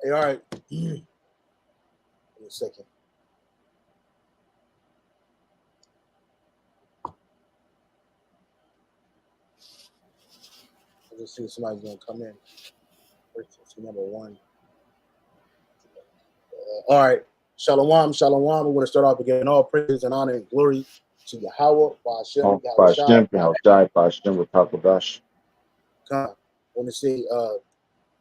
Hey, all right. Give me a second. I just see somebody's gonna come in. Number one. All right. Shalom, shalom. We're going to start off again. All praise and honor and glory to Yahweh, Hashem, Oh, Yahweh by Shai. Shem, by Shem, with Pakadash. I want to say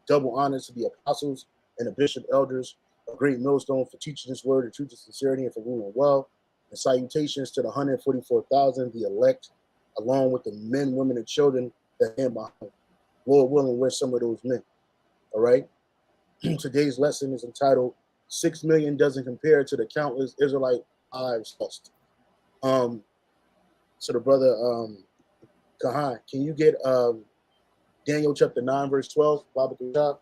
double honors to the apostles and the bishop elders, a great millstone for teaching this word, the truth and sincerity, and for ruling well. And salutations to the 144,000, the elect, along with the men, women, and children that stand behind. Lord willing, we're some of those men. All right. Today's lesson is entitled 6 million doesn't compare to the countless Israelite lives lost. So the brother Kahan, can you get Daniel chapter 9, verse 12, Baba Kajab?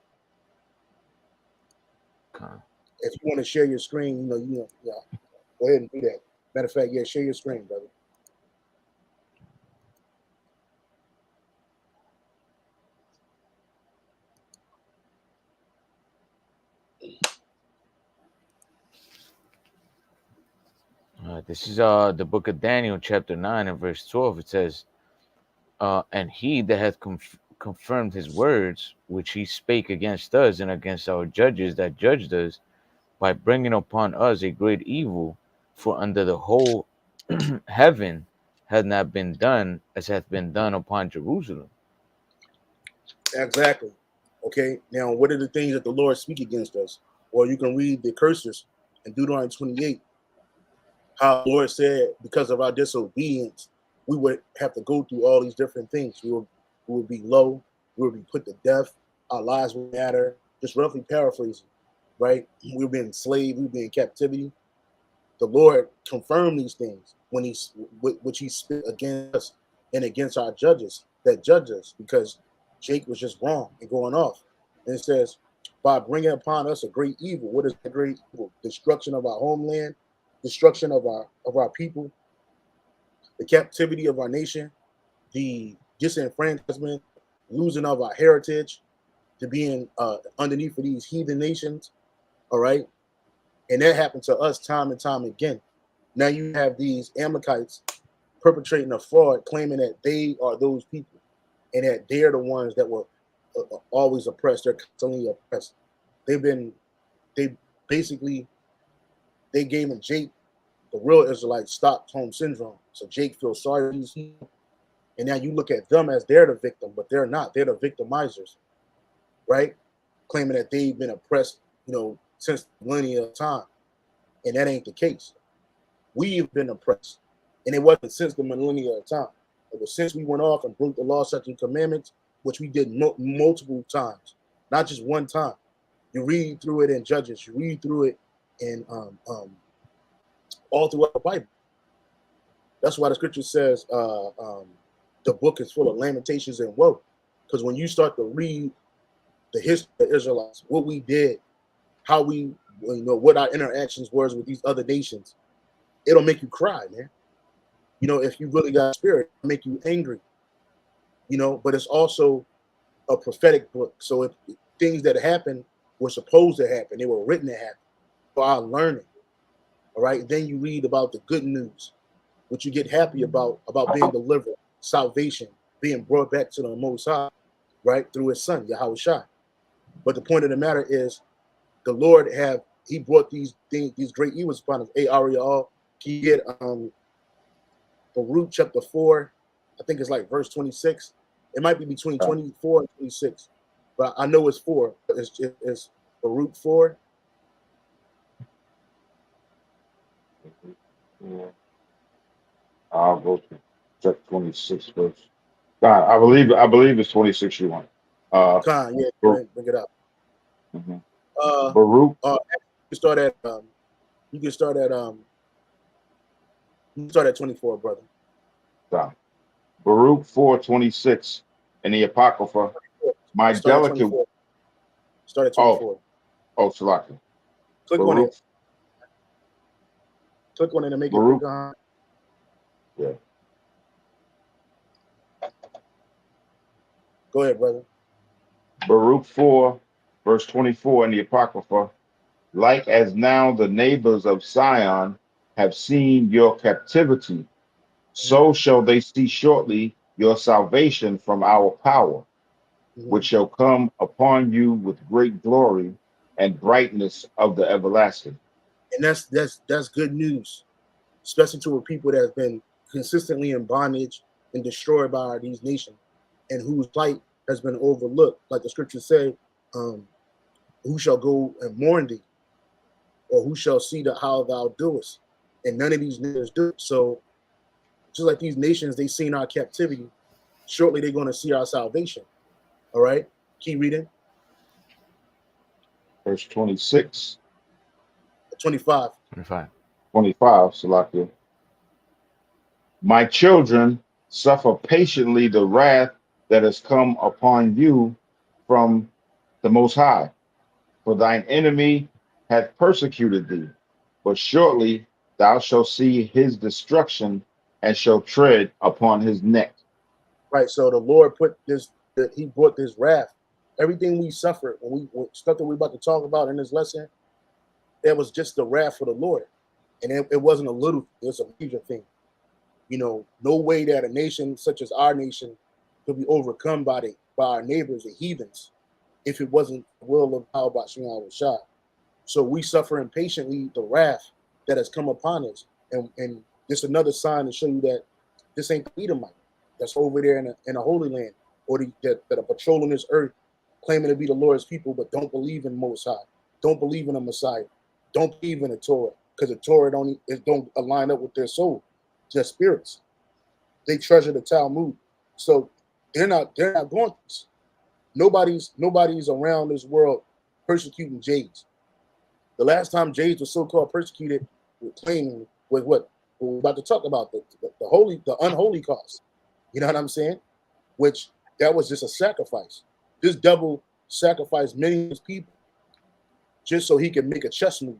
If you want to share your screen, yeah, go ahead and do that. Matter of fact, yeah, share your screen, brother. This is the book of Daniel, chapter 9 and verse 12. It says, and he that hath confirmed his words, which he spake against us and against our judges that judged us, by bringing upon us a great evil, for under the whole heaven had not been done as hath been done upon Jerusalem. Exactly. Okay. Now, what are the things that the Lord speak against us? Well, you can read the curses in Deuteronomy 28. How the Lord said, because of our disobedience, we would have to go through all these different things. We would be low. We would be put to death. Our lives would matter. Just roughly paraphrasing, right? We would be enslaved. We would be in captivity. The Lord confirmed these things when which He spit against us and against our judges that judge us, because Jake was just wrong and going off. And it says, by bringing upon us a great evil. What is the great evil? Destruction of our homeland, destruction of our people, the captivity of our nation, the disenfranchisement, losing of our heritage, to being underneath of these heathen nations. All right. And that happened to us time and time again. Now you have these Amalekites perpetrating a fraud, claiming that they are those people and that they're the ones that were always oppressed. They're constantly oppressed. They basically gave Jake, the real Israelite, Stockholm syndrome. So Jake feels sorry for these people. And now you look at them as they're the victim, but they're not. They're the victimizers, right? Claiming that they've been oppressed, since millennia of time. And that ain't the case. We've been oppressed. And it wasn't since the millennia of time. It was since we went off and broke the law, statutes, and commandments, which we did multiple times, not just one time. You read through it in Judges. You read through it in all throughout the Bible. That's why the scripture says the book is full of lamentations and woe. Because when you start to read the history of the Israelites, what we did, how we, what our interactions was with these other nations, it'll make you cry, man. If you really got a spirit, it'll make you angry. But it's also a prophetic book. So if things that happen were supposed to happen, they were written to happen for our learning. All right. Then you read about the good news, which you get happy about being delivered, salvation, being brought back to the Most High, right, through His Son, Yahweh Shai. But the point of the matter is, the Lord He brought these things, these great evils upon us. Hey, Ariel, can you get Baruch chapter 4? I think it's like verse 26. It might be between 24 and 26, but I know it's 4. It's Baruch 4. Yeah. I'll go to check 26 first. I believe it's 26 you want. Yeah, bring it up. Mm-hmm. Baruch. You can start at you can start at 24, brother. Baruch 4:26 in the Apocrypha. My delicate. Start at 24. Oh, Shalaki. Click Baruch. on it. Click on it and make Baruch. it quick. Yeah. Go ahead, brother. Baruch 4, Verse 24 in the Apocrypha, like as now the neighbors of Sion have seen your captivity, Mhm, so shall they see shortly your salvation from our power, which mhm. shall come upon you with great glory and brightness of the everlasting. And that's good news, especially to a people that has been consistently in bondage and destroyed by these nations, and whose plight has been overlooked. Like the scriptures say, um, who shall go and mourn thee, or who shall see the how thou doest? And none of these nations do it. So just like these nations, they seen our captivity. Shortly, they're going to see our salvation. All right, keep reading. Verse 26, 25. 25. 25, Salakia. My children, suffer patiently the wrath that has come upon you from the Most High. For thine enemy hath persecuted thee, but shortly thou shalt see his destruction and shalt tread upon his neck. Right. So the Lord put this. He brought this wrath. Everything we suffered, stuff that we're about to talk about in this lesson, it was just the wrath of the Lord, and it wasn't a little. It's a major thing. No way that a nation such as our nation could be overcome by our neighbors, the heathens, if it wasn't the will of Al Bashar Shah. So we suffer impatiently the wrath that has come upon us. And just another sign to show you that this ain't the Edomite that's over there in the Holy Land, or that are patrolling this earth, claiming to be the Lord's people, but don't believe in Most High, don't believe in a Messiah, don't believe in the Torah, because the Torah don't align up with their soul, their spirits. They treasure the Talmud, so they're not going through this. Nobody's around this world persecuting Jays. The last time Jays was so-called persecuted with claiming was what we're about to talk about, the unholy cause. You know what I'm saying? Which that was just a sacrifice. This devil sacrificed millions of people just so he could make a chess move,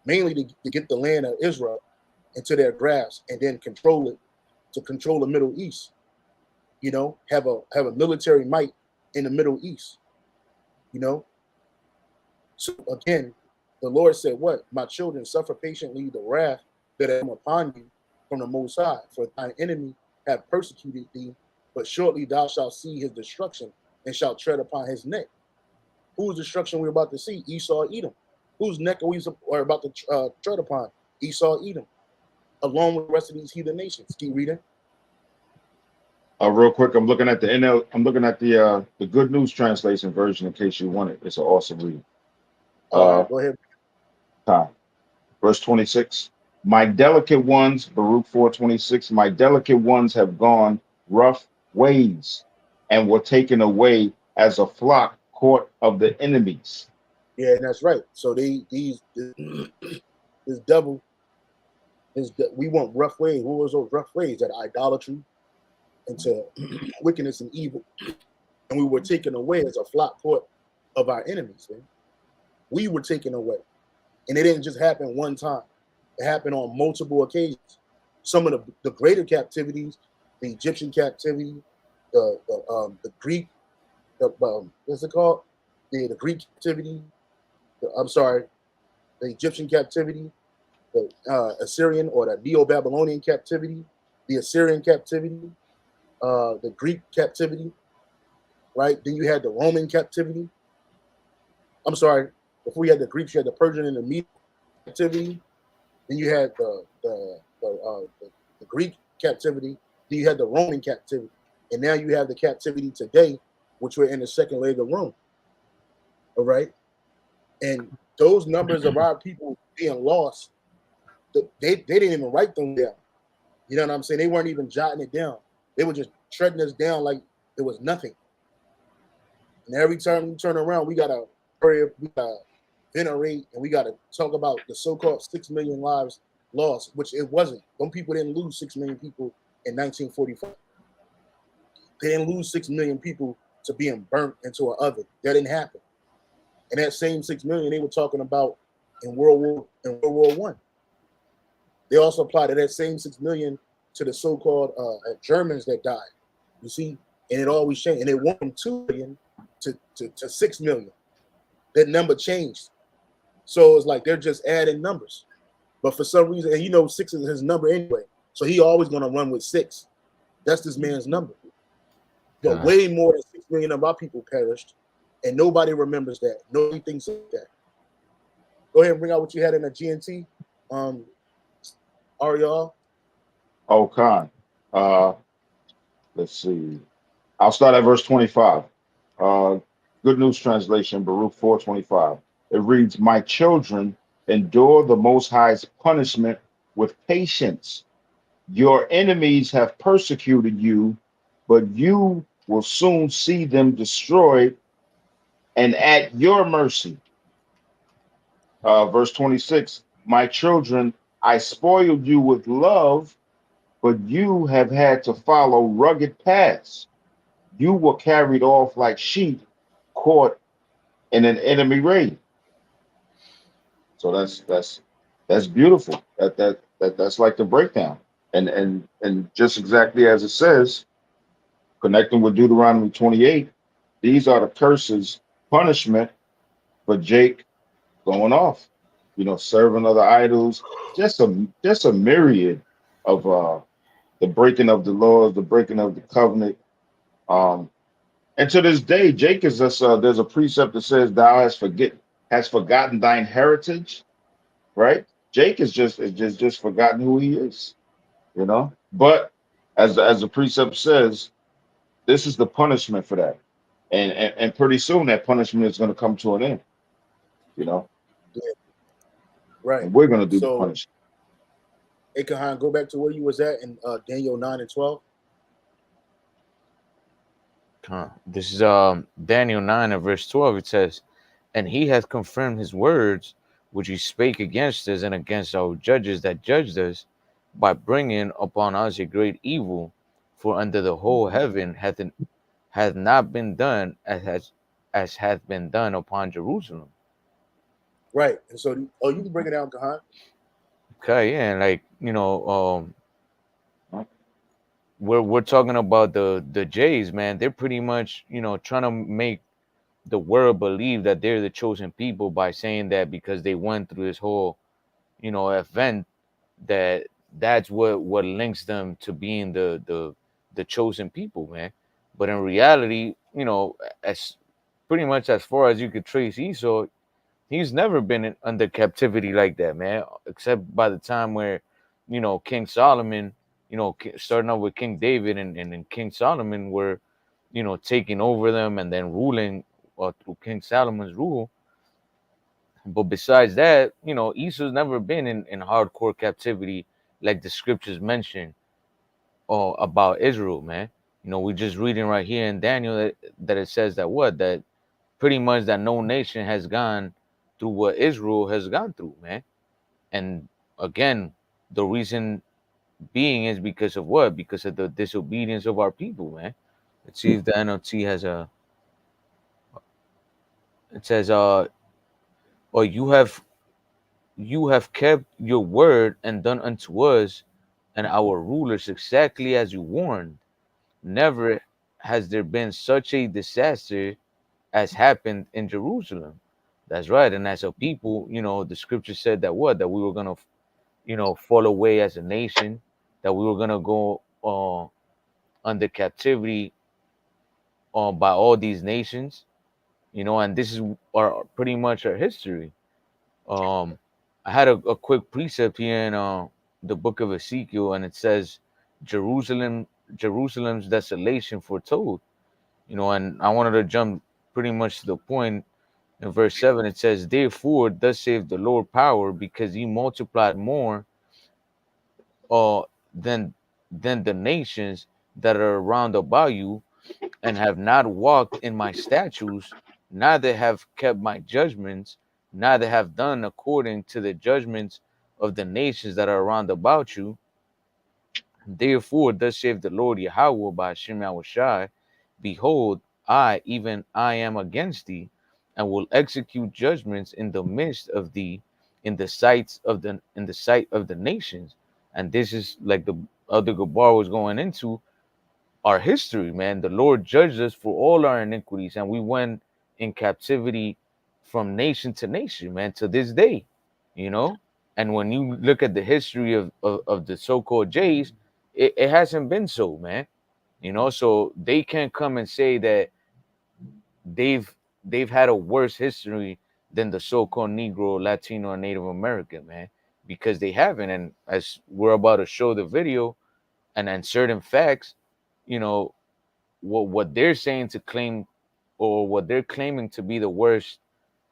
mainly to get the land of Israel into their grasp and then control it, to control the Middle East. Have a military might in the Middle East. You know, So again, the Lord said, "What? My children, suffer patiently the wrath that am upon you from the Most High. For thine enemy have persecuted thee, but shortly thou shalt see his destruction and shalt tread upon his neck." Whose destruction we're about to see? Esau, Edom. Whose neck are about to tread upon? Esau, Edom, along with the rest of these heathen nations. Keep reading. Real quick, I'm looking at the NL. I'm looking at the Good News Translation version in case you want it. It's an awesome read. All Uh, right, go ahead. time. Verse 26. My delicate ones, Baruch 4:26. My delicate ones have gone rough ways and were taken away as a flock caught of the enemies. Yeah, and that's right. So this devil we want rough ways. What was those rough ways? That idolatry into wickedness and evil, and we were taken away as a flock caught of our enemies. Man. We were taken away, and it didn't just happen one time. It happened on multiple occasions. Some of the greater captivities, the Egyptian captivity, the Greek, what's it called? The Greek captivity. I'm sorry, the Egyptian captivity, the Assyrian or the Neo-Babylonian captivity, the Assyrian captivity, the Greek captivity, right? Then you had the Roman captivity. I'm sorry, before you had the Greeks, you had the Persian and the Median captivity. Then you had the Greek captivity. Then you had the Roman captivity, and now you have the captivity today, which we're in the second leg of Rome. All right, and those numbers of our people being lost, they didn't even write them down. You know what I'm saying? They weren't even jotting it down. They were just treading us down like it was nothing. And every time we turn around, we gotta hurry up, we gotta venerate, and we gotta talk about the so-called 6 million lives lost, which it wasn't. Them people didn't lose 6 million people in 1945. They didn't lose 6 million people to being burnt into an oven. That didn't happen. And that same 6 million they were talking about in World War I. They also applied that same 6 million to the so-called Germans that died. You see, and it always changed. And it went from 2 million to 6 million. That number changed. So it's like they're just adding numbers. But for some reason, and you know, 6 is his number anyway. So he always gonna run with 6. That's this man's number. But God, way more than 6 million of our people perished, and nobody remembers that. Nobody thinks of that. Go ahead and bring out what you had in the GNT, um, Ariel. Oh, Khan. Uh, let's see. I'll start at verse 25. Uh, Good News Translation, Baruch 4:25. It reads, "My children, endure the Most High's punishment with patience. Your enemies have persecuted you, but you will soon see them destroyed and at your mercy." Verse 26, "My children, I spoiled you with love, but you have had to follow rugged paths. You were carried off like sheep caught in an enemy raid." So that's beautiful. That's like the breakdown. And just exactly as it says, connecting with Deuteronomy 28, these are the curses, punishment for Jake going off, serving other idols, just a myriad of the breaking of the laws, the breaking of the covenant. Um, and to this day, Jake is just there's a precept that says, "Thou has forgotten thine heritage," right? Jake is just forgotten who he is. But as the precept says, this is the punishment for that, and pretty soon that punishment is going to come to an end, you know, Yeah, right. and we're going to do the So, punishment. Akahan, go back to where you was at in Daniel 9 and 12. this is Daniel 9 and verse 12. It says, "And he hath confirmed his words which he spake against us and against our judges that judged us, by bringing upon us a great evil. For under the whole heaven hath not been done as hath been done upon Jerusalem." Right. And so, you can break it down, Kahan. Okay, yeah, and like Huh? we're talking about the Jays, man. They're pretty much trying to make the world believe that they're the chosen people by saying that because they went through this whole event, that that's what links them to being the chosen people, man. But in reality, as pretty much as far as you could trace Esau, he's never been under captivity like that, man, except by the time where King Solomon, starting out with King David, and King Solomon were taking over them and then ruling through King Solomon's rule. But besides that, Esau's never been in hardcore captivity like the scriptures mention about Israel, man. We're just reading right here in Daniel that it says that pretty much that no nation has gone through what Israel has gone through, man. And again, the reason being is because of what? Because of the disobedience of our people, man. Let's see if the NLT has a. It says, "Or you have kept your word and done unto us and our rulers exactly as you warned. Never has there been such a disaster as happened in Jerusalem." That's right. And as a people, the scripture said that we were gonna, fall away as a nation, that we were gonna go under captivity by all these nations, and this is our pretty much our history. Um, I had a quick precept here in the book of Ezekiel, and it says, "Jerusalem, Jerusalem's desolation foretold." And I wanted to jump pretty much to the point. In verse 7, it says, "Therefore, thus saith the Lord power, because ye multiplied more uh, than the nations that are round about you, and have not walked in my statutes, neither have kept my judgments, neither have done according to the judgments of the nations that are round about you. Therefore, thus saith the Lord Yahweh by Hashem Yahushai, behold, I, even I am against thee, and will execute judgments in the midst of thee, in the sight of the nations." And this is like the other Gabar was going into our history, man. The Lord judged us for all our iniquities, and we went in captivity from nation to nation, man, to this day, you know. And when you look at the history of the so-called Jays, it hasn't been so, man. You know, so they can't come and say that they've they've had a worse history than the so-called Negro, Latino, or Native American, man, because they haven't. And as we're about to show the video and certain facts, you know, what they're saying to claim, or what they're claiming to be the worst,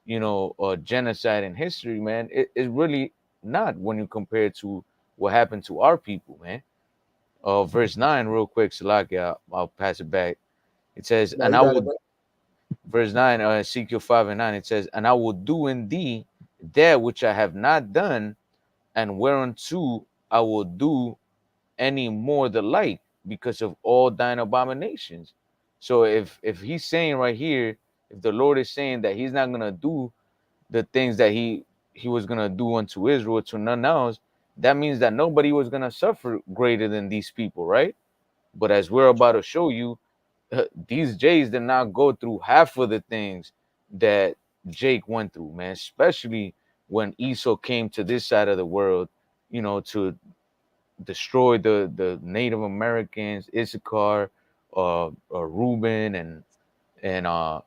you know, genocide in history, man, it is really not when you compare it to what happened to our people, man. Verse 9, real quick, Salaki, I'll pass it back. It says, No, and you I got it, will, bro. verse 9, Ezekiel 5 and 9, it says, and I will do in thee that which I have not done, and whereunto I will do any more the like, because of all thine abominations. So if he's saying right here, if the Lord is saying that he's not gonna do the things that he was gonna do unto Israel to none else, that means that nobody was gonna suffer greater than these people, right? But as we're about to show you, these Jays did not go through half of the things that Jake went through, man. Especially when Esau came to this side of the world, you know, to destroy the Native Americans, Issachar, Reuben, and uh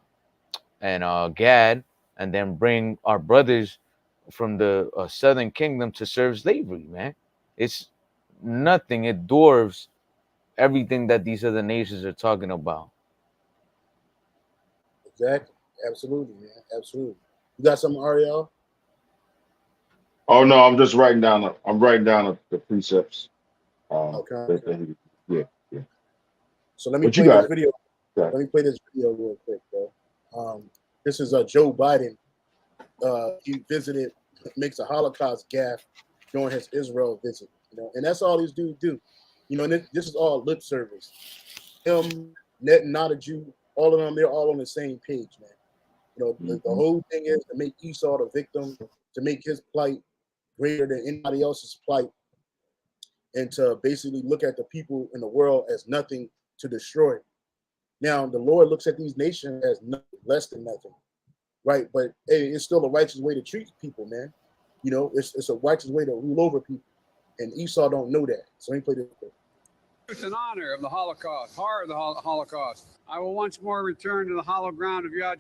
Gad, and then bring our brothers from the southern kingdom to serve slavery, man. It's nothing. It dwarfs everything that these other nations are talking about. Exactly. Absolutely, man. Absolutely. You got something, Ariel? Oh no, I'm just writing down. I'm writing down the precepts. Okay. That he, yeah, yeah. So let me But you play got this it. video. Okay. Let me play this video real quick, bro. This is Joe Biden. He visited, makes a Holocaust gaffe during his Israel visit. You know, and that's all these dudes do. You know, and this is all lip service. Him, Netanyahu, all of them, they're all on the same page, man. You know, the Mhm. whole thing is to make Esau the victim, to make his plight greater than anybody else's plight, and to basically look at the people in the world as nothing to destroy. Now, the Lord looks at these nations as nothing less than nothing, right? But hey, it's still a righteous way to treat people, man. You know, it's a righteous way to rule over people, and Esau don't know that. So he played it. Truth and honor of the Holocaust, horror of the Holocaust. I will once more return to the hollow ground of Yad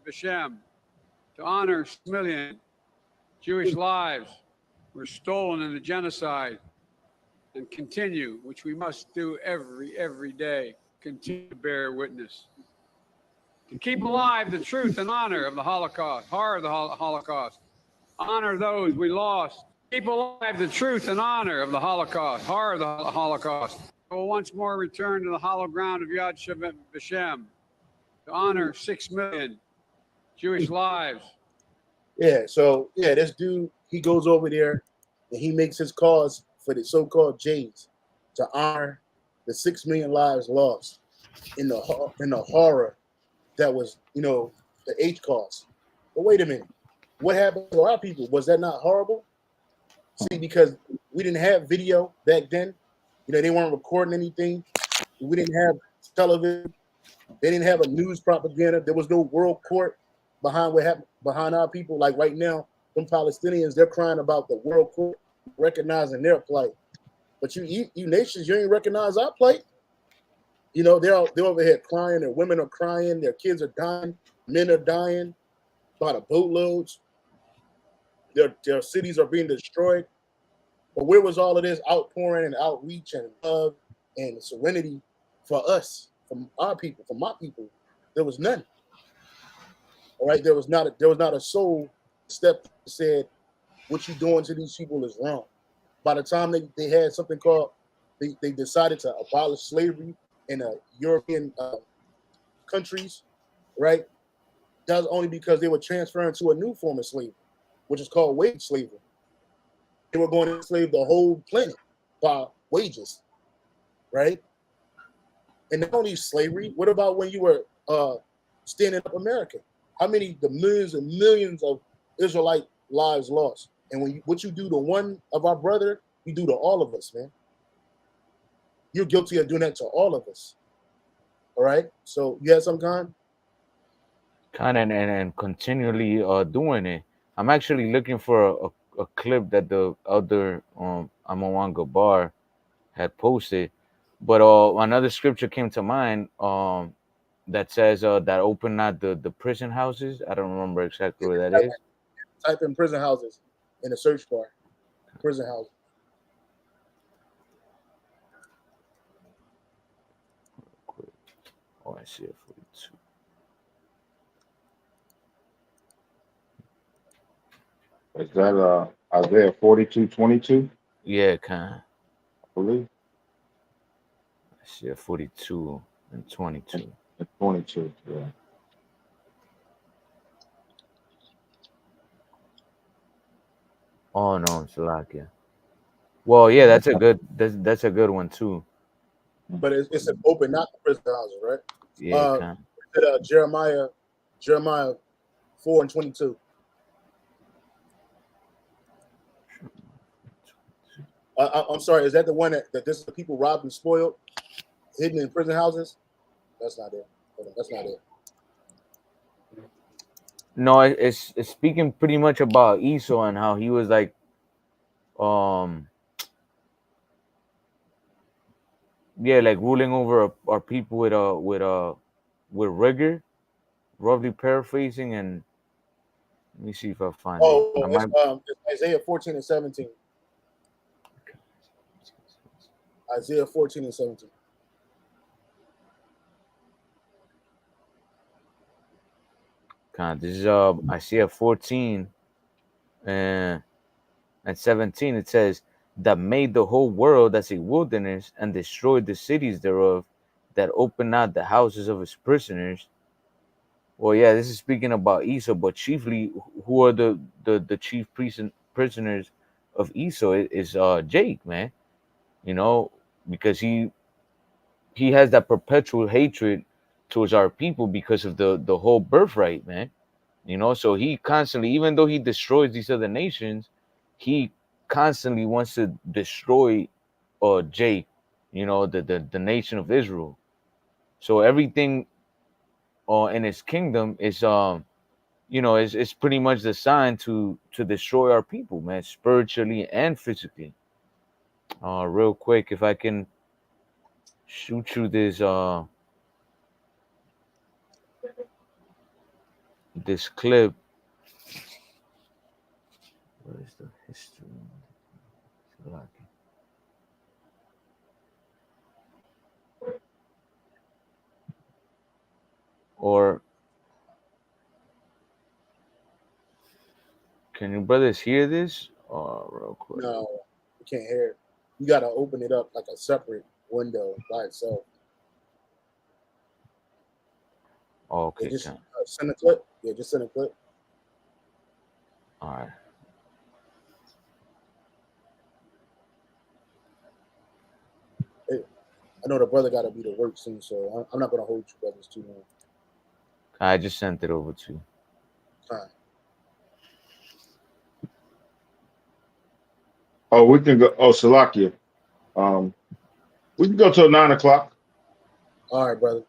Vashem to honor 6 million Jewish lives were stolen in the genocide, and continue, which we must do every day, continue to bear witness. To keep alive the truth and honor of the Holocaust, horror of the Holocaust, honor those we lost. Keep alive the truth and honor of the Holocaust, horror of the Holocaust. I will once more return to the hollow ground of Yad Vashem to honor 6 million Jewish lives. Yeah, so yeah, this dude, he goes over there and he makes his cause for the so-called Jays to honor the 6 million lives lost in the horror that was, you know, the H cause. But wait a minute, what happened to our people? Was that not horrible? See, because we didn't have video back then, you know, they weren't recording anything. We didn't have television. They didn't have a news propaganda. There was no world court behind what happened behind our people. Like right now, them Palestinians, they're crying about the world court recognizing their plight. But you nations, you ain't recognize our plight. You know, they're over here crying. Their women are crying. Their kids are dying. Men are dying by the boatloads. Their cities are being destroyed. But where was all of this outpouring and outreach and love and serenity for us, from our people, from my people? There was none. All right, there was not a soul step that said what you doing to these people is wrong. By the time they had something called they decided to abolish slavery in European countries, right? That was only because they were transferring to a new form of slavery, which is called wage slavery. They were going to enslave the whole planet by wages, right? And not only slavery, what about when you were standing up America? How many, the millions and millions of Israelite lives lost? And when what you do to one of our brother, you do to all of us, man. You're guilty of doing that to all of us. All right. So you had some kind? kind of and continually doing it. I'm actually looking for a clip that the other Amawan Gabar had posted, but another scripture came to mind that says that open not the prison houses. I don't remember exactly where that is. Type in prison houses in the search bar. Prison house. Oh, I see it 42. Is that Isaiah 42:22? Yeah, kind of. I believe. I see it 42 and 22. And 22. Yeah. Oh no, Salakia. Well, yeah, that's a good one too. But it's an open, not the prison houses, right? Yeah, kind. Jeremiah 4:22. I'm sorry, is that the one that this is the people robbed and spoiled, hidden in prison houses? That's not it. That's not it. No, it's speaking pretty much about Esau and how he was like, um, yeah, like ruling over our people with rigor, roughly paraphrasing. And let me see if I find it. Oh, I might. it's Isaiah 14 and 17. Isaiah 14 and 17. This is Isaiah 14 and 17. It says that made the whole world as a wilderness and destroyed the cities thereof, that opened not the houses of his prisoners. Well, yeah, this is speaking about Esau, but chiefly, who are the chief prisoners of Esau is Jake, man. You know, because he has that perpetual hatred towards our people because of the whole birthright, man. You know, so he constantly, even though he destroys these other nations, he constantly wants to destroy Jake, you know, the nation of Israel. So everything in his kingdom is you know, it's pretty much designed to destroy our people, man, spiritually and physically. Real quick, if I can shoot you this clip. What is the history? Or can you brothers hear this? Real quick. No, you can't hear it. You got to open it up like a separate window by itself. Oh, okay, Yeah, just send a clip. Yeah, just send a clip. all right. Hey, I know the brother got to be to work soon, so I'm not going to hold you brothers too long. I just sent it over to you. Time. Oh, we can go. Oh, Salakia. We can go till 9 o'clock. All right, brother.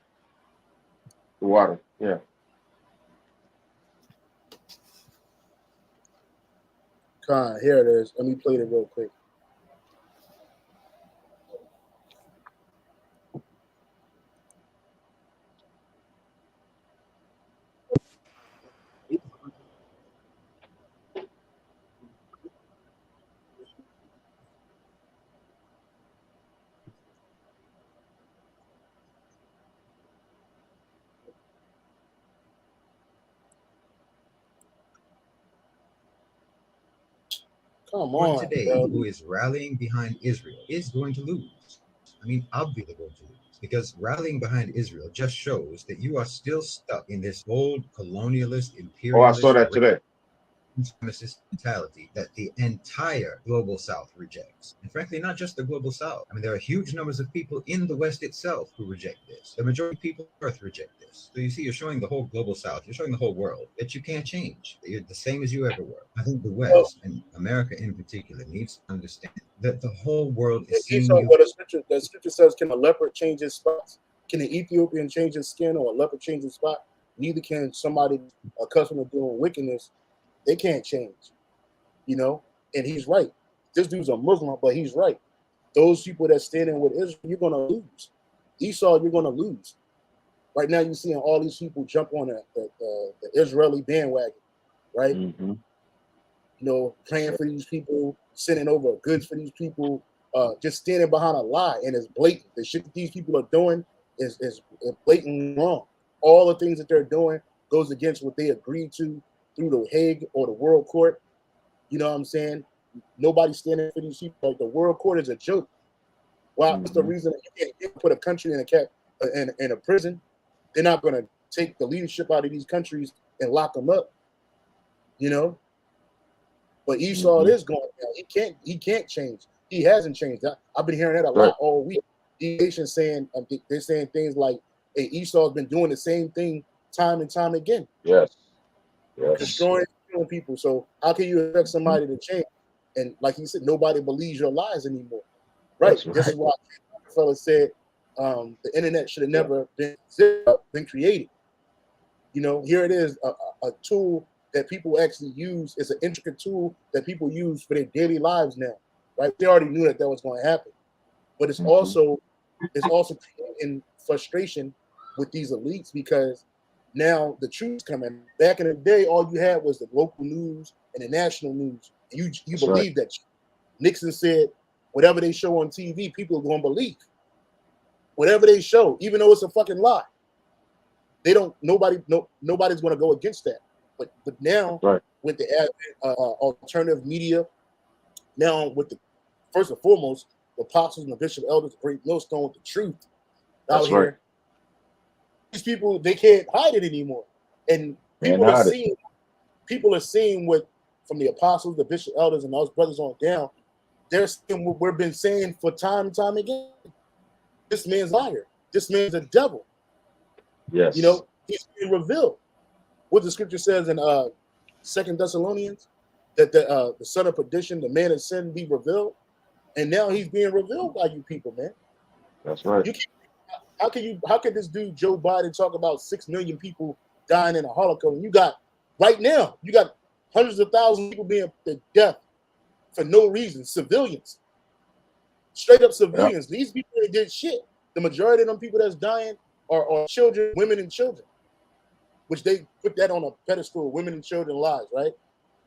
The water. Yeah. Khan, here it is. Let me play it real quick. Come One on, today bro. who is rallying behind Israel is going to lose. I mean, obviously going to lose because rallying behind Israel just shows that you are still stuck in this old colonialist, Oh, I saw imperialist, that today. supremacist mentality that the entire global South rejects. And frankly, not just the global South. I mean, there are huge numbers of people in the West itself who reject this. The majority of people on Earth reject this. So you see, you're showing the whole global South, you're showing the whole world that you can't change, that you're the same as you ever were. I think the Well, West, and America in particular, needs to understand that the whole world is seeing Esau, you. what the scripture says, can a leopard change his spots? Can an Ethiopian change his skin or a leopard change his spot? Neither can somebody accustomed to doing wickedness. They can't change, you know. And he's right. This dude's a Muslim, but he's right. Those people that stand in with Israel, you're gonna lose. Esau, you're gonna lose. Right now, you're seeing all these people jump on the Israeli bandwagon, right? Mm-hmm. You know, praying for these people, sending over goods for these people, just standing behind a lie, and it's blatant. The shit that these people are doing is blatantly wrong. All the things that they're doing goes against what they agreed to through the Hague or the World Court. You know what I'm saying? Nobody's standing for these people. Like the World Court is a joke. Wow, that's the reason that you can't put a country in a prison. They're not going to take the leadership out of these countries and lock them up. You know. But Esau is going down. He can't change. He hasn't changed. I've been hearing that a lot all week. These nations saying they're saying things like, "Hey, Esau's been doing the same thing time and time again." Yes. Destroying people. So how can you expect somebody to change? And like he said, nobody believes your lies anymore. Right. This is why the fella said the internet should have never been created. You know, here it is, a tool that people actually use. It's an intricate tool that people use for their daily lives now, right? They already knew that was going to happen, but it's also creating frustration with these elites because now the truth's coming. Back in the day, all you had was the local news and the national news. And you believe that. Nixon said, whatever they show on TV, people are going to believe. Whatever they show, even though it's a fucking lie. Nobody's going to go against that. But now with the alternative media, now with the first and foremost, the apostles and the bishop elders, the great millstone with the truth out here. These people, they can't hide it anymore. And people are seeing what from the apostles, the bishop elders, and those brothers on down, they're seeing what we've been saying for time and time again. This man's liar. This man's a devil. Yes. You know, he's being revealed. What the scripture says in 2 Thessalonians, that the son of perdition, the man of sin, be revealed, and now he's being revealed by you people, man. That's right. How can this dude Joe Biden talk about 6 million people dying in a Holocaust? And you got hundreds of thousands of people being put to death for no reason, civilians, straight up civilians. Yep. These people that did shit. The majority of them people that's dying are children, women, and children, which they put that on a pedestal, women and children lives, right?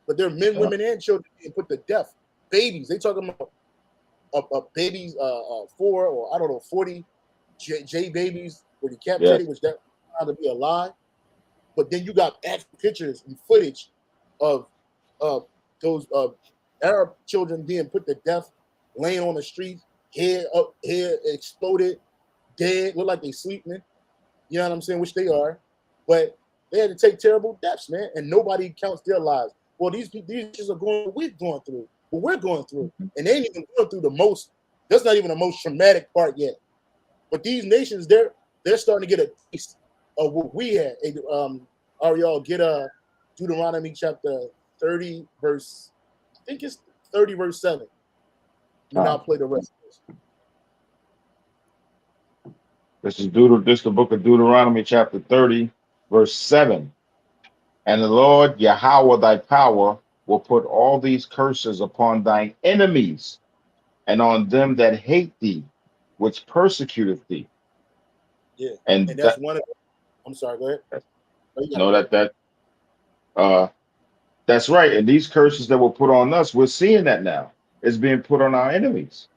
But they're men, women, and children being put to death. Babies, they talking about babies, 4 or I don't know, 40 J babies were decapitated, which that found to be a lie. But then you got actual pictures and footage of those Arab children being put to death, laying on the streets, head exploded, dead, look like they sleeping. You know what I'm saying? Which they are, but they had to take terrible deaths, man, and nobody counts their lives. Well, these just are going what we're going through, what we're going through, and they ain't even going through the most. That's not even the most traumatic part yet. But these nations, they're starting to get a taste of what we had. Ariel, get Deuteronomy chapter 30, verse, I think it's 30, verse 7. And I'll play the rest of this. This is the book of Deuteronomy, chapter 30, verse 7. And the Lord Yahweh thy power will put all these curses upon thine enemies and on them that hate thee, which persecuteth thee. Yeah, and that's one of them. I'm sorry, go ahead. No, that's right. And these curses that were put on us, we're seeing that now. It's being put on our enemies.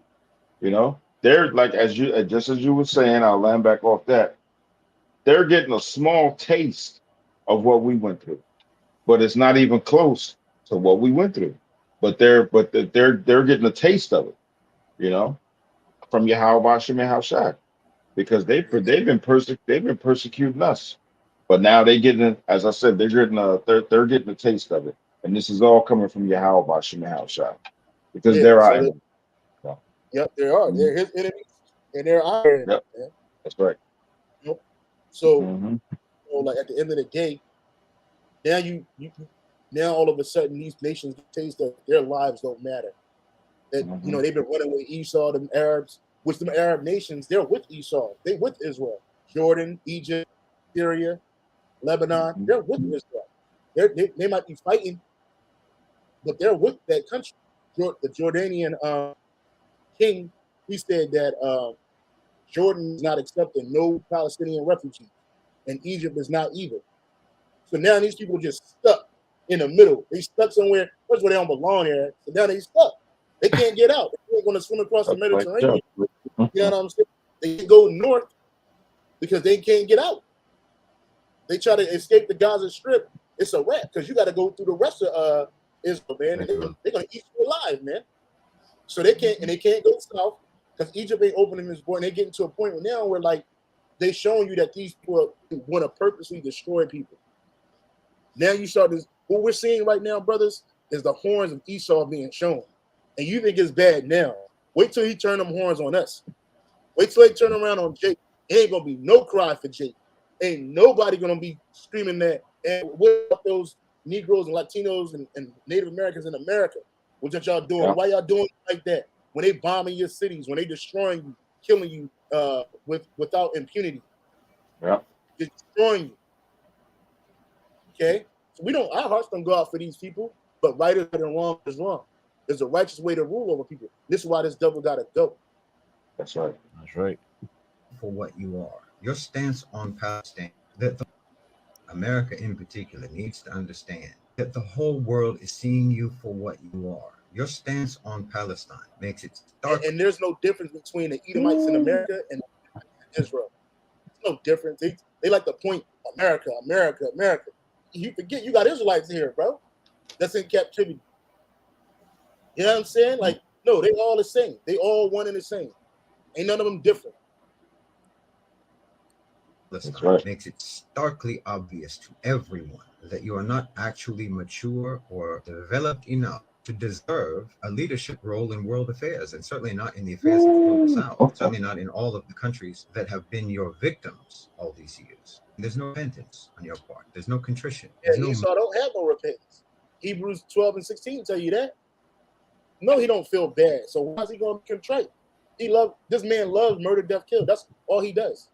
You know, they're like, just as you were saying, I'll land back off that. They're getting a small taste of what we went through, but it's not even close to what we went through. But they're getting a taste of it, you know, from Yahweh Shem Shai, because they've been persecuting us. But now they getting, as I said, they're getting a taste of it, and this is all coming from Yahweh Shem Shai, because they're our enemies. Yep, they are. They're his enemies, and they're our enemies. Yep. Man. That's right. Yep. So, like at the end of the day, now all of a sudden these nations taste that their lives don't matter. That they've been running with Esau, them Arabs, which them Arab nations, they're with Esau, they with Israel, Jordan, Egypt, Syria, Lebanon, they're with Israel. They might be fighting, but they're with that country. The Jordanian king, he said that Jordan is not accepting no Palestinian refugees, and Egypt is not either. So now these people just stuck in the middle. They stuck somewhere. First of all, they don't belong there. So now they stuck. They can't get out. They're going to swim across the Mediterranean. You know what I'm saying? They go north because they can't get out. They try to escape the Gaza Strip. It's a wrap because you got to go through the rest of Israel, man. And they're going to eat you alive, man. So they can't go south because Egypt ain't opening this border. And they're getting to a point now where like they're showing you that these people want to purposely destroy people. Now you start this. What we're seeing right now, brothers, is the horns of Esau being shown. And you think it's bad now. Wait till he turn them horns on us. Wait till they turn around on Jake. It ain't going to be no cry for Jake. Ain't nobody going to be screaming that. And what about those Negroes and Latinos and Native Americans in America? What y'all doing? Yeah. Why y'all doing like that? When they bombing your cities, when they destroying you, killing you without impunity. Yeah. Destroying you. Okay? So our hearts don't go out for these people, but right and wrong is wrong. There's a righteous way to rule over people. This is why this devil got to go. That's right. That's right. For what you are. Your stance on Palestine, that America in particular needs to understand that the whole world is seeing you for what you are. Your stance on Palestine makes it stark. And there's no difference between the Edomites in America and Israel. There's no difference. They like to point America, America, America. You forget you got Israelites here, bro. That's in captivity. You know what I'm saying? Like, no, they all the same. They all one and the same. Ain't none of them different. That's right. Makes it starkly obvious to everyone that you are not actually mature or developed enough to deserve a leadership role in world affairs, and certainly not in the affairs of the global South, certainly not in all of the countries that have been your victims all these years. There's no repentance on your part. There's no contrition. There's Esau don't have no repentance. Hebrews 12 and 16 tell you that. No, he don't feel bad. So why is he going to be contrite? This man loves murder, death, kill. That's all he does.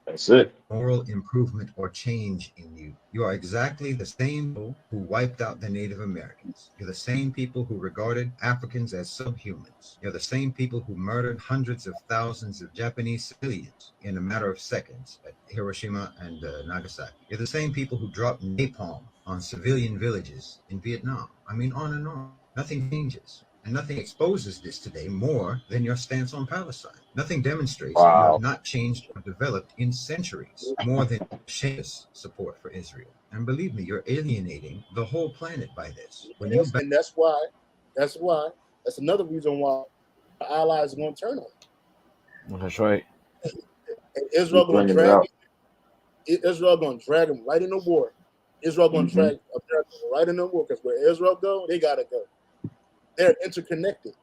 That's it. Moral improvement or change in you. You are exactly the same people who wiped out the Native Americans. You're the same people who regarded Africans as subhumans. You're the same people who murdered hundreds of thousands of Japanese civilians in a matter of seconds at Hiroshima and Nagasaki. You're the same people who dropped napalm on civilian villages in Vietnam. I mean, on and on. Nothing changes. And nothing exposes this today more than your stance on Palestine. Nothing demonstrates that you have not changed or developed in centuries more than shameless support for Israel. And believe me, you're alienating the whole planet by this. And that's another reason why our allies are going to turn on you. That's right. And Israel going to drag them right in the war. Israel going to drag America right in the war, because where Israel go, they got to go. They're interconnected.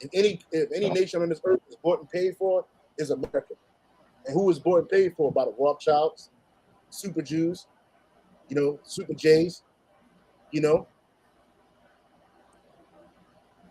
And if any nation on this earth is bought and paid for, is America. And who is bought and paid for? By the Rothschilds, Super Jews, Super Jays,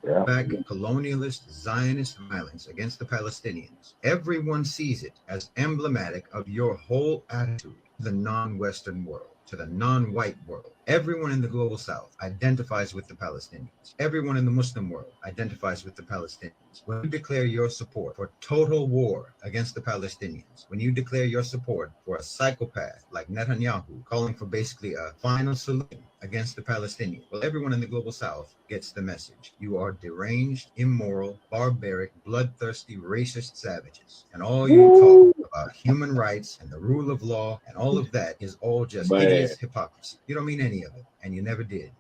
Back colonialist Zionist violence against the Palestinians. Everyone sees it as emblematic of your whole attitude to the non-Western world, to the non-white world. Everyone in the global South identifies with the Palestinians. Everyone in the Muslim world identifies with the Palestinians. When you declare your support for total war against the Palestinians, when you declare your support for a psychopath like Netanyahu calling for basically a final solution against the Palestinians, well, everyone in the global South gets the message. You are deranged, immoral, barbaric, bloodthirsty, racist savages. And all you talk about human rights and the rule of law and all of that is all just hideous hypocrisy. You don't mean any of it, and you never did.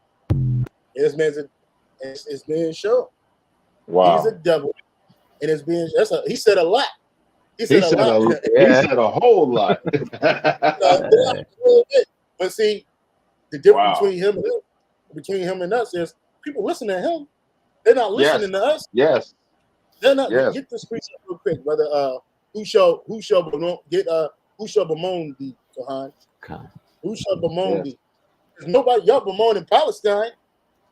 This man's it's being shown. Wow. He's a devil, and it's being he said a lot. He said a whole lot. But see, the difference between him and us is people listen to him. They're not listening to us. Yes. They're not. Get the screen real quick, brother. Who shall bemoan thee, Kahan? Who shall bemoan thee? There's nobody y'all bemoaning Palestine.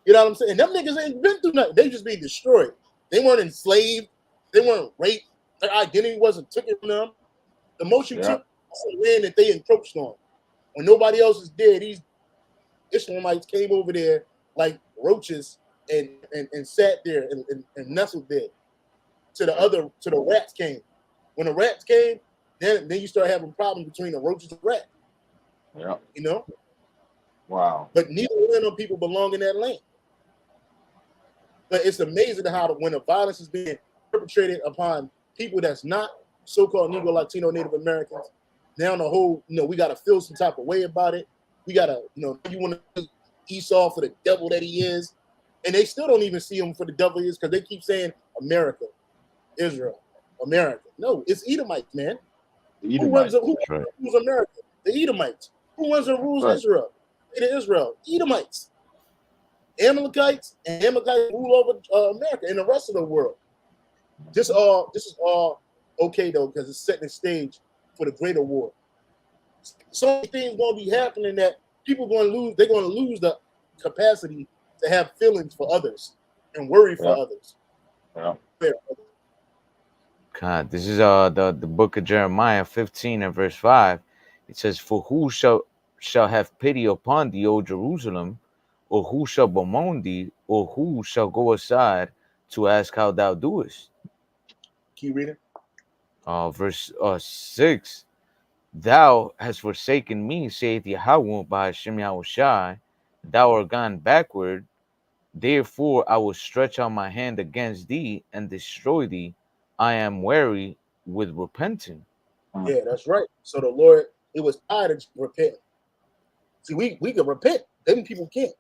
You know what I'm saying? Them niggas ain't been through nothing. They just being destroyed. They weren't enslaved. They weren't raped. Their identity wasn't taken from them. The most you took was the land that they encroached on When nobody else is there, these Israelites came over there like roaches and sat there and nestled there. To the rats came. When the rats came, then you start having problems between the roaches and rats. Yeah. You know? Wow. But neither one of them people belong in that land. But it's amazing how when the violence is being perpetrated upon people that's not so-called Negro, Latino, Native Americans, now the whole, we got to feel some type of way about it. We got to, you want to Esau for the devil that he is. And they still don't even see him for the devil he is because they keep saying America, Israel, America. No, it's Edomites, man. The Edomites. Who rules America? The Edomites. Who runs and rules Israel? Israel. Edomites. Amalekites and Amalekites rule over America and the rest of the world. This is all okay though, because it's setting the stage for the greater war. So many things gonna be happening that people going to lose. They're going to lose the capacity to have feelings for others and worry for others. Yeah. God, this is the book of Jeremiah 15 and verse 5. It says, "For who shall have pity upon thee, O Jerusalem, or who shall bemoan thee, or who shall go aside to ask how thou doest?" Keep reading. Verse 6. "Thou hast forsaken me, saith Yahweh by Hashem Yahushai. Thou art gone backward. Therefore I will stretch out my hand against thee and destroy thee. I am weary with repenting." Yeah, that's right. So the Lord, it was tired of repenting. See, we can repent. Them people can't.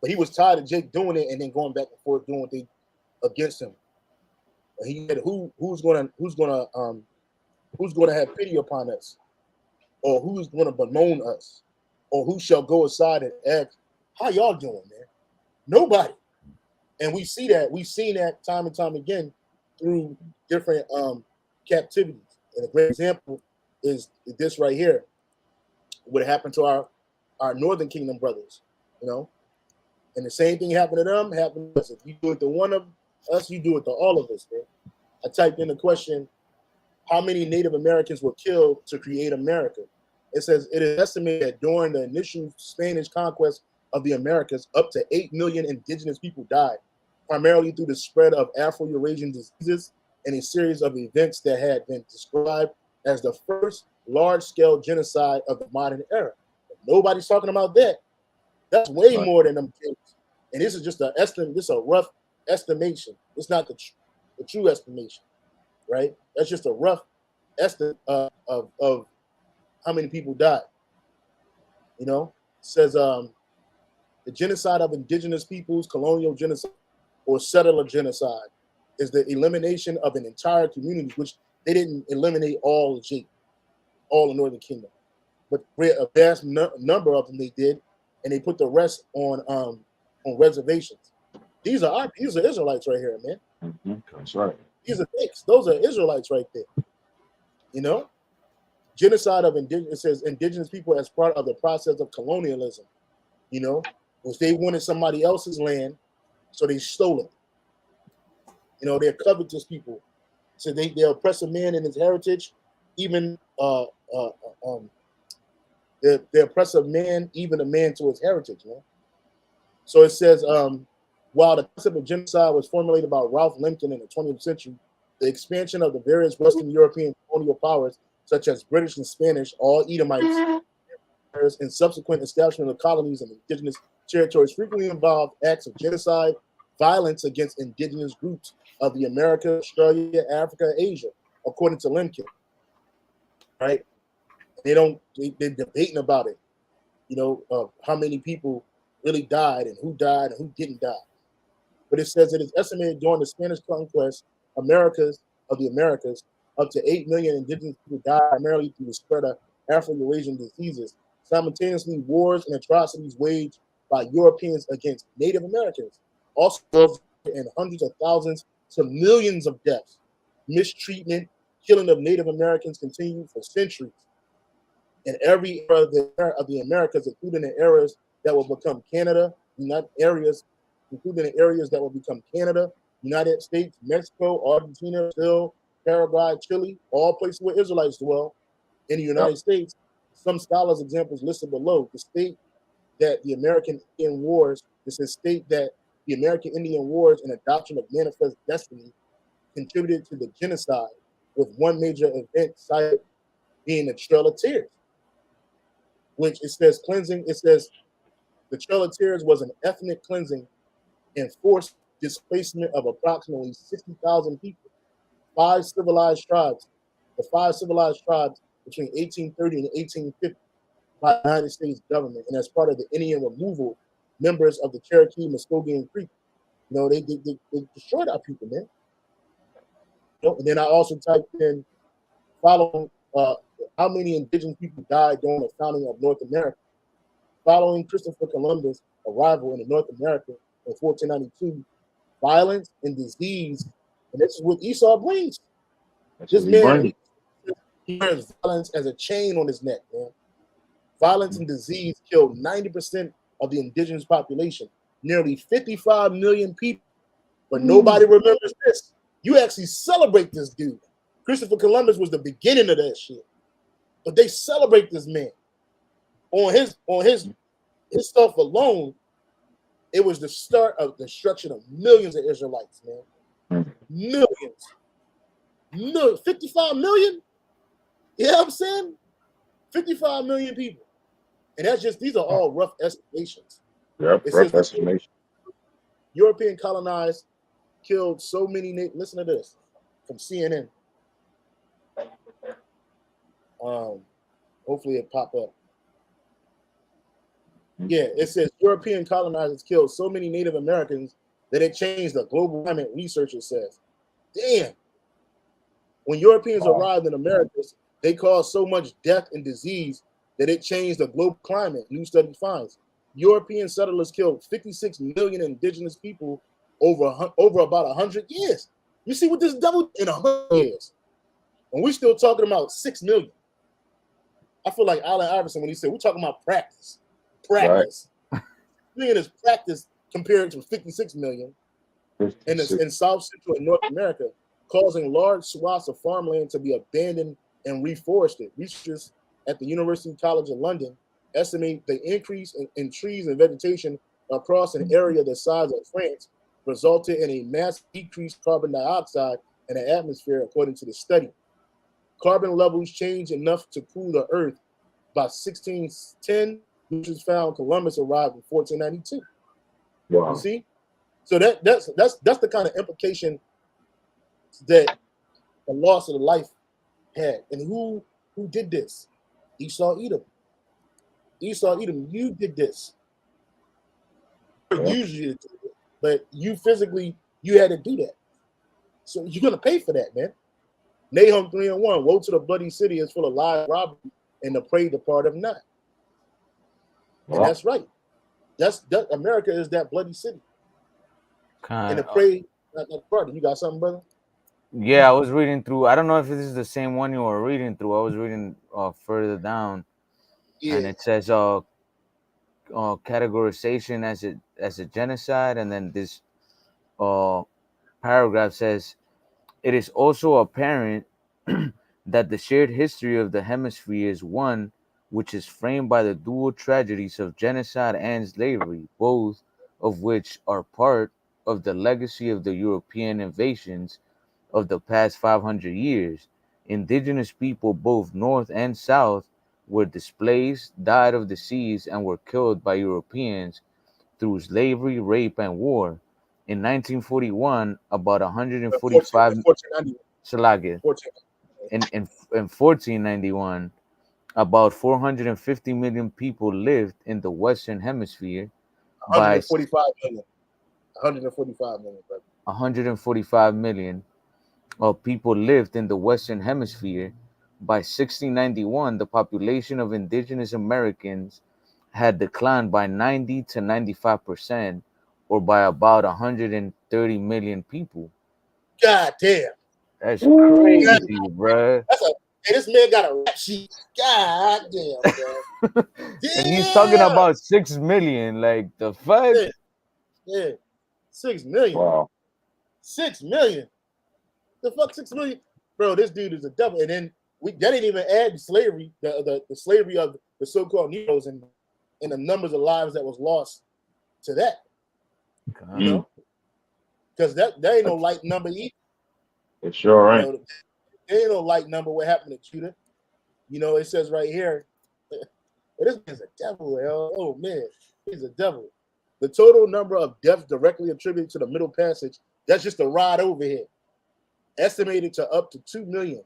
But he was tired of Jake doing it and then going back and forth doing things against him. And he said, who's gonna have pity upon us, or who's gonna bemoan us, or who shall go aside and ask, how y'all doing, man? Nobody. And we see that. We've seen that time and time again through different captivities. And a great example is this right here. What happened to our Northern Kingdom brothers, And the same thing happened to them, happened to us. If you do it to one of us, you do it to all of us, man. I typed in the question, how many Native Americans were killed to create America? It says it is estimated that during the initial Spanish conquest of the Americas, up to 8 million indigenous people died, primarily through the spread of Afro-Eurasian diseases and a series of events that had been described as the first large-scale genocide of the modern era. If nobody's talking about that. That's way more than them kids. And this is just an estimate. This is a rough estimation. It's not the true estimation, right? That's just a rough estimate of how many people died. It says the genocide of indigenous peoples, colonial genocide, or settler genocide is the elimination of an entire community, which they didn't eliminate all the Northern Kingdom, but a vast number of them they did, and they put the rest on reservations. These are Israelites right here, man. Mm-hmm. That's right. These are things. Those are Israelites right there. Genocide of indigenous people as part of the process of colonialism. Which they wanted somebody else's land, so they stole it. They're covetous people. So they oppress a man in his heritage, even they oppress a man, even a man to his heritage, man. So it says, while the concept of genocide was formulated by Ralph Lemkin in the 20th century, the expansion of the various Western European colonial powers, such as British and Spanish, all Edomites, and subsequent establishment of colonies and indigenous territories frequently involved acts of genocide, violence against indigenous groups of the Americas, Australia, Africa, Asia, according to Lemkin. Right? They're debating about it, how many people really died and who didn't die. But it says it is estimated during the Spanish conquest, of the Americas, up to 8 million indigenous people died primarily through the spread of Afro-Eurasian diseases. Simultaneously, wars and atrocities waged by Europeans against Native Americans also resulted in hundreds of thousands to millions of deaths. Mistreatment, killing of Native Americans continued for centuries. In every era of the Americas, including the areas that will become Canada, including the areas that will become Canada, United States, Mexico, Argentina, Brazil, Paraguay, Chile, all places where Israelites dwell in the United States, Some scholars' examples listed below. The state that the American Indian Wars, this is state that the American Indian Wars and adoption of manifest destiny contributed to the genocide, with one major event cited being the Trail of Tears, which it says cleansing. It says the Trail of Tears was an ethnic cleansing and forced displacement of approximately 60,000 people. Five civilized tribes, the five civilized tribes between 1830 and 1850 by the United States government, and as part of the Indian removal, members of the Cherokee Muskogee Creek. You know, they destroyed our people, man. You know, and then I also typed in following how many indigenous people died during the founding of North America. Following Christopher Columbus' arrival in North America in 1492, violence and disease, and this is what Esau brings. This man, he wears violence as a chain on his neck, man. Violence and disease killed 90% of the indigenous population, nearly 55 million people. But nobody remembers this. You actually celebrate this dude. Christopher Columbus was the beginning of that shit. But they celebrate this man. On his stuff alone, it was the start of the destruction of millions of Israelites, man. Millions. 55 million? You know what I'm saying? 55 million people. And that's just, these are all rough estimations. Yep, rough estimation. European colonized killed so many, listen to this, from CNN. Hopefully it pop up. Yeah, it says European colonizers killed so many Native Americans that it changed the global climate, researchers says. Damn. When Europeans arrived in America, they caused so much death and disease that it changed the global climate, new study finds. European settlers killed 56 million indigenous people over about 100 years. You see what this doubled in 100 years. And we're still talking about 6 million. I feel like Allen Iverson when he said, we're talking about practice. Practice. Right. Million is practice compared to 56 million in South Central and North America, causing large swaths of farmland to be abandoned and reforested. Researchers at the University College of London estimate the increase in trees and vegetation across an area the size of France resulted in a massive decreased carbon dioxide in the atmosphere, according to the study. Carbon levels changed enough to cool the earth by 1610, which was found Columbus arrived in 1492. Wow. You see? So that's the kind of implication that the loss of the life had. And who did this? Esau Edom. Esau Edom, you did this. Usually, but you physically, you had to do that. So you're gonna pay for that, man. Nahum 3:1, woe to the bloody city is full of lies, robbery, and the prey departeth not. And that's right. That America is that bloody city. And the prey not departed. You got something, brother? Yeah, I was reading through. I don't know if this is the same one you were reading through. I was reading further down, and it says categorization as a genocide, and then this paragraph says it is also apparent that the shared history of the hemisphere is one which is framed by the dual tragedies of genocide and slavery, both of which are part of the legacy of the European invasions of the past 500 years. Indigenous people, both north and south, were displaced, died of disease, and were killed by Europeans through slavery, rape, and war. In 1941, about 145 in 1491, about 450 million people lived in the Western Hemisphere. 145 million. 145 million, brother. 145 million of people lived in the Western Hemisphere. By 1691, the population of indigenous Americans had declined by 90 to 95%, or by about 130 million people. God damn. That's crazy, bro. Hey, this man got a rap sheet. God damn, bro. And he's talking about 6 million. Like, the fuck? Yeah. 6 million. Wow. 6 million. The fuck 6 million? Bro, this dude is a devil. And then that didn't even add slavery, the slavery of the so-called Negroes and the numbers of lives that was lost to that. You know, because that ain't no light number either. It's sure right. You know, there ain't no light number what happened to Judah. You know, it says right here, this man's a devil, hell. Oh man, he's a devil. The total number of deaths directly attributed to the Middle Passage, that's just a ride over here, estimated to up to 2 million.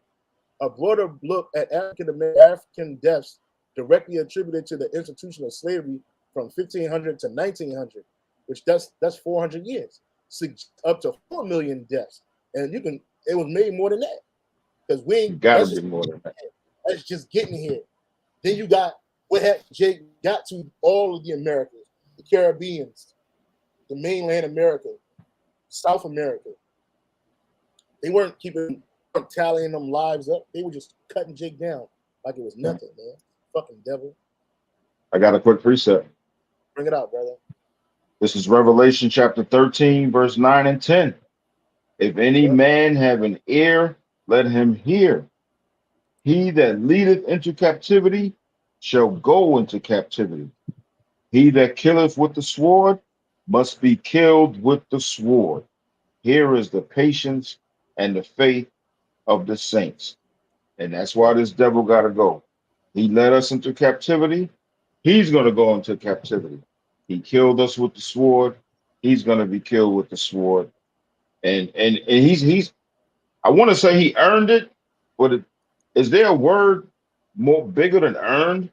A broader look at African deaths directly attributed to the institution of slavery from 1500 to 1900, which that's 400 years, up to 4 million deaths. And it was made more than that. Because gotta be more than that. That's just getting here. Then you got what had Jake got to all of the Americas, the Caribbeans, the mainland America, South America. They weren't tallying them lives up. They were just cutting Jake down like it was nothing, man. Fucking devil. I got a quick precept. Bring it out, brother. This is Revelation chapter 13, verse 9 and 10. If any man have an ear, let him hear. He that leadeth into captivity shall go into captivity. He that killeth with the sword must be killed with the sword. Here is the patience and the faith of the saints. And that's why this devil got to go. He led us into captivity. He's going to go into captivity. He killed us with the sword. He's going to be killed with the sword. And he's I want to say he earned it, but is there a word more bigger than earned?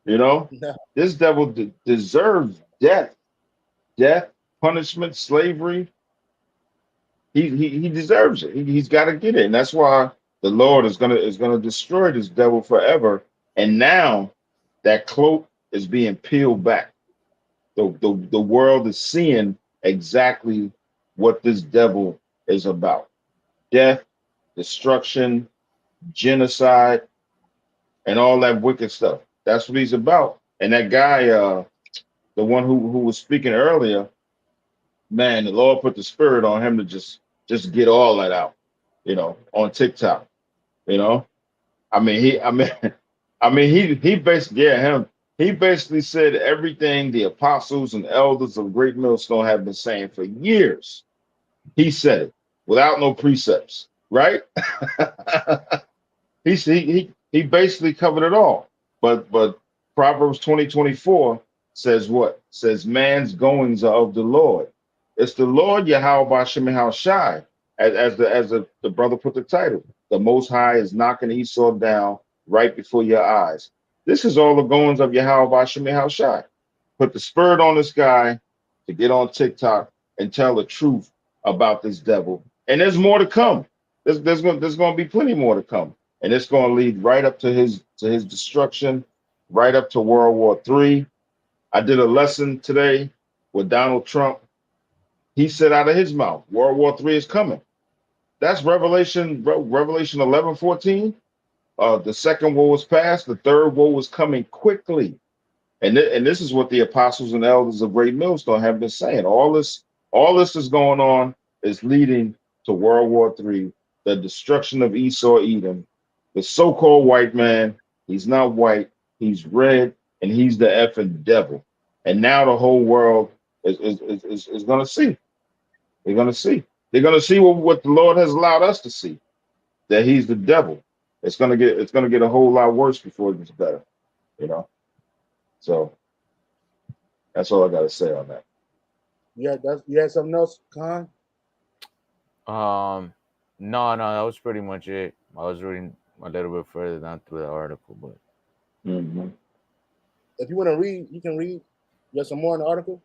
You know, No. This devil deserves death, punishment, slavery. He deserves it. He's got to get it, and that's why the Lord is gonna destroy this devil forever. And now that cloak is being peeled back. The world is seeing exactly what this devil is about: death, destruction, genocide, and all that wicked stuff. That's what he's about. And that guy, the one who was speaking earlier, man, the Lord put the spirit on him to just get all that out, on TikTok. I mean, he basically, he basically said everything the apostles and elders of Great Millstone have been saying for years. He said it without no precepts, right? He basically covered it all. But Proverbs 20:24 says what? Says man's goings are of the Lord. It's the Lord Yahweh Bashim Shai, as the brother put the title. The Most High is knocking Esau down right before your eyes. This is all the goings of Yahweh Bashim Shai. Put the spirit on this guy to get on TikTok and tell the truth about this devil. And there's more to come. There's going to be plenty more to come. And it's going to lead right up to his destruction, right up to World War III. I did a lesson today with Donald Trump. He said out of his mouth, World War III is coming. That's Revelation 11:14. The second war was past. The third war was coming quickly. And this is what the apostles and elders of Great Millstone have been saying. All this is going on is leading to World War III, the destruction of Esau, Edom, the so-called white man. He's not white, he's red, and he's the effing devil. And now the whole world is going to see. They're going to see. They're going to see what the Lord has allowed us to see, that he's the devil. It's going to get a whole lot worse before it gets better, So that's all I got to say on that. You had something else, Khan? No, that was pretty much it. I was reading a little bit further down through the article, but If you want to read, you can read. You have some more in the article?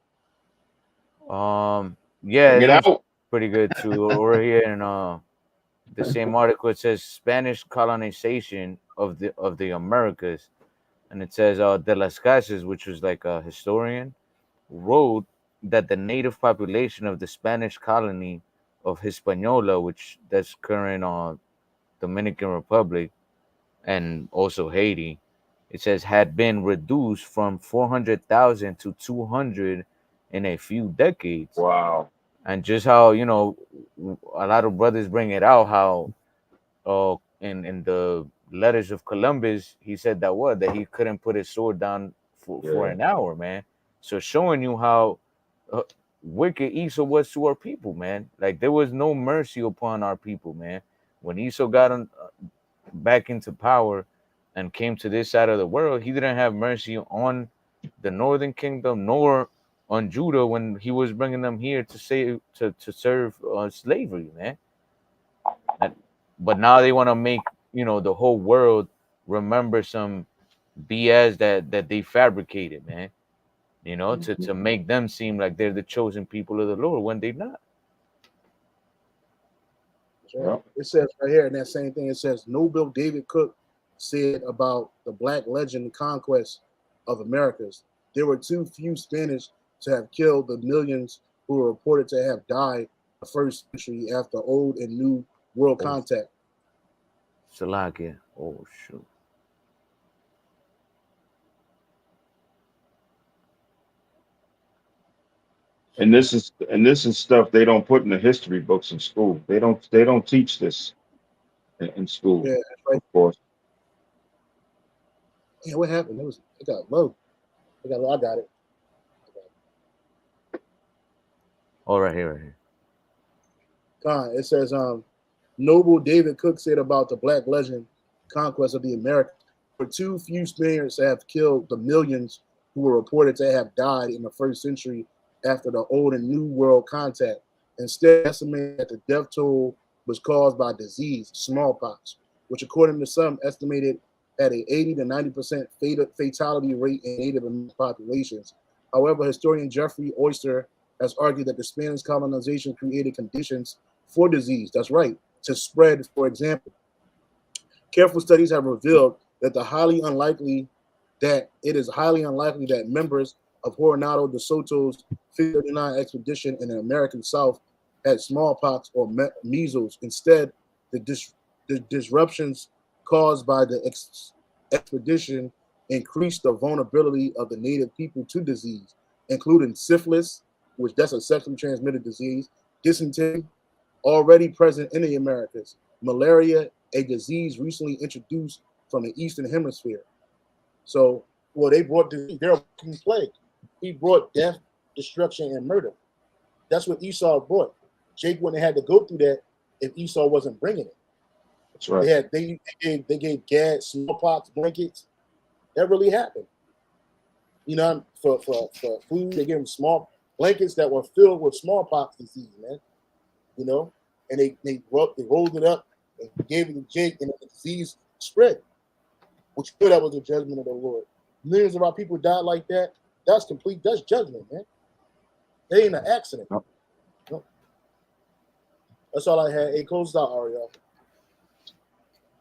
yeah, Bring it it's out. pretty good too. Over here in the same article, it says Spanish colonization of the Americas, and it says De las Casas, which was like a historian, wrote that the native population of the Spanish colony of Hispaniola, which that's current Dominican Republic and also Haiti, it says had been reduced from 400,000 to 200 in a few decades. Wow. And just how a lot of brothers bring it out, how in the letters of Columbus, he said that he couldn't put his sword down for Yeah. an hour, man. So showing you how wicked Esau was to our people, man. Like there was no mercy upon our people, man. When Esau got back into power and came to this side of the world, he didn't have mercy on the northern kingdom nor on Judah when he was bringing them here to serve slavery, man. And, but now they want to make the whole world remember some BS that they fabricated, man. To make them seem like they're the chosen people of the Lord when they're not. Right. It says right here in that same thing, it says Nobel David Cook said about the black legend conquest of Americas. There were too few Spanish to have killed the millions who were reported to have died the first century after old and new world contact. Salakia. Oh shoot. And this is stuff they don't put in the history books in school. They don't teach this in school. Yeah, that's right. Of course. Yeah, what happened? It got low. I got it. Oh, right here. It says, Noble David Cook said about the black legend conquest of the Americas. For too few Spaniards have killed the millions who were reported to have died in the first century after the old and new world contact. Instead, estimated that the death toll was caused by disease, smallpox, which according to some estimated had a 80 to 90% fatality rate in Native American populations. However, historian Jeffrey Oyster has argued that the Spanish colonization created conditions for disease, that's right, to spread. For example, careful studies have revealed that it is highly unlikely that members of Coronado de Soto's 539 expedition in the American South had smallpox or measles. Instead, the disruptions caused by the expedition increased the vulnerability of the native people to disease, including syphilis, which that's a sexually transmitted disease, dysentery, already present in the Americas, malaria, a disease recently introduced from the Eastern Hemisphere. So, they brought disease. They're a plague. He brought death, destruction, and murder. That's what Esau brought. Jake wouldn't have had to go through that if Esau wasn't bringing it. That's right. They gave Gad smallpox blankets. That really happened. For food, they gave him small blankets that were filled with smallpox disease, man. And they rolled it up and gave it to Jake, and the disease spread. Which that was the judgment of the Lord. Millions of our people died like that. That's judgment, man. They ain't an accident. No. That's all I had. Hey, close out, Ariel.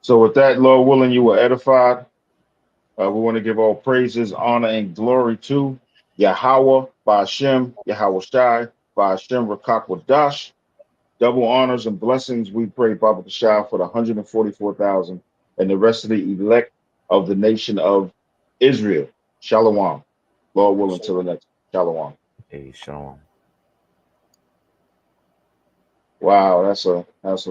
So with that, Lord willing, you were edified. We want to give all praises, honor, and glory to Yahweh, Ba'ashem, Yahweh Shai, Ba'ashem, Rakakwadash. Double honors and blessings we pray, Baba Kashai, for the 144,000 and the rest of the elect of the nation of Israel. Shalom. Lord willing, until the next. Shalom. Hey, shalom. Wow, that's a lot of